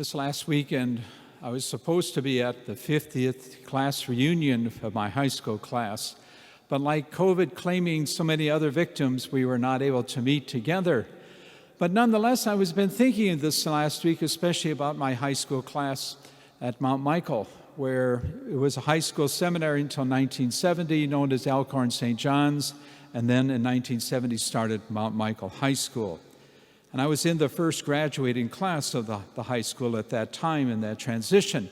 This last weekend, I was supposed to be at the 50th class reunion of my high school class, but like COVID claiming so many other victims, we were not able to meet together. But nonetheless, I was been thinking this last week, especially about my high school class at Mount Michael, where it was a high school seminary until 1970, known as Elkhorn St. John's, and then in 1970 started Mount Michael High School. And I was in the first graduating class of the high school at that time in that transition.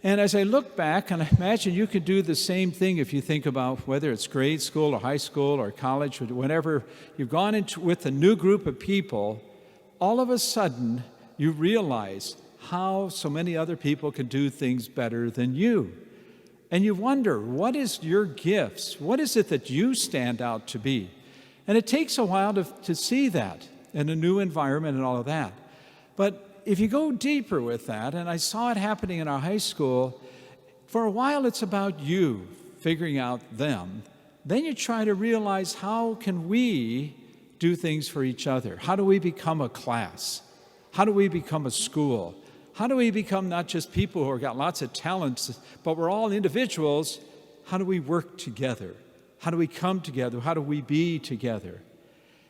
And as I look back, and I imagine you could do the same thing if you think about whether it's grade school or high school or college, or whenever you've gone into with a new group of people, all of a sudden you realize how so many other people can do things better than you. And you wonder, what is your gifts? What is it that you stand out to be? And it takes a while to see that in a new environment and all of that. But if you go deeper with that, and I saw it happening in our high school, for a while it's about you figuring out them. Then you try to realize, how can we do things for each other? How do we become a class? How do we become a school? How do we become not just people who have got lots of talents, but we're all individuals? How do we work together? How do we come together? How do we be together?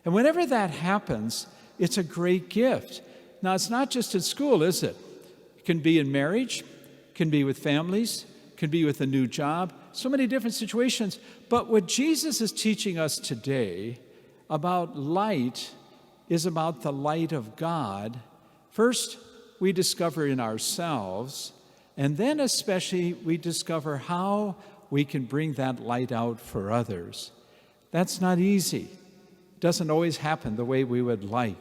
And whenever that happens, it's a great gift. Now, it's not just in school, is it? It can be in marriage, it can be with families, it can be with a new job, so many different situations. But what Jesus is teaching us today about light is about the light of God. First, we discover in ourselves, and then especially we discover how we can bring that light out for others. That's not easy. It doesn't always happen the way we would like.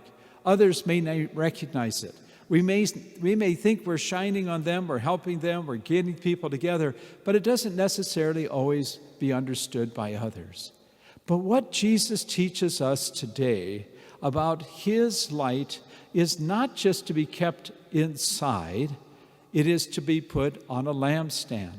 Others may not recognize it. We may think we're shining on them, we're helping them, we're getting people together, but it doesn't necessarily always be understood by others. But what Jesus teaches us today about His light is not just to be kept inside, it is to be put on a lampstand.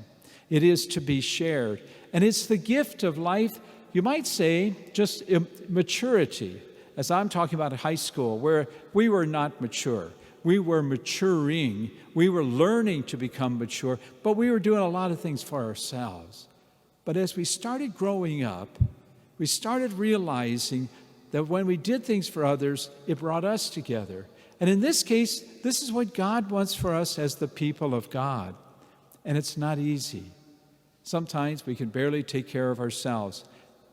It is to be shared. And it's the gift of life, you might say, just maturity. As I'm talking about high school, where we were not mature. We were maturing. We were learning to become mature, but we were doing a lot of things for ourselves. But as we started growing up, we started realizing that when we did things for others, it brought us together. And in this case, this is what God wants for us as the people of God. And it's not easy. Sometimes we can barely take care of ourselves.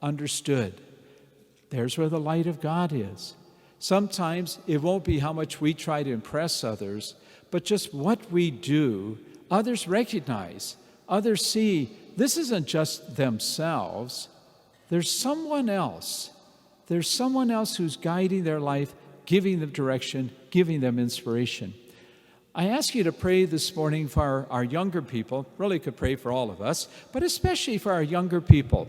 Understood. There's where the light of God is. Sometimes it won't be how much we try to impress others, but just what we do, others recognize, others see. This isn't just themselves. There's someone else. There's someone else who's guiding their life, giving them direction, giving them inspiration. I ask you to pray this morning for our younger people. Really could pray for all of us, but especially for our younger people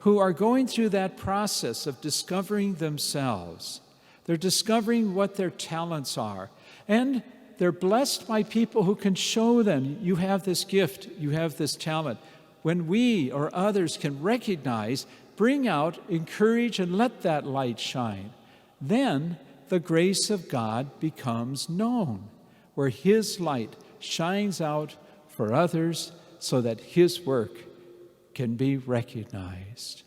who are going through that process of discovering themselves. They're discovering what their talents are. And they're blessed by people who can show them, you have this gift, you have this talent. When we or others can recognize, bring out, encourage, and let that light shine, then the grace of God becomes known, where His light shines out for others so that His work can be recognized.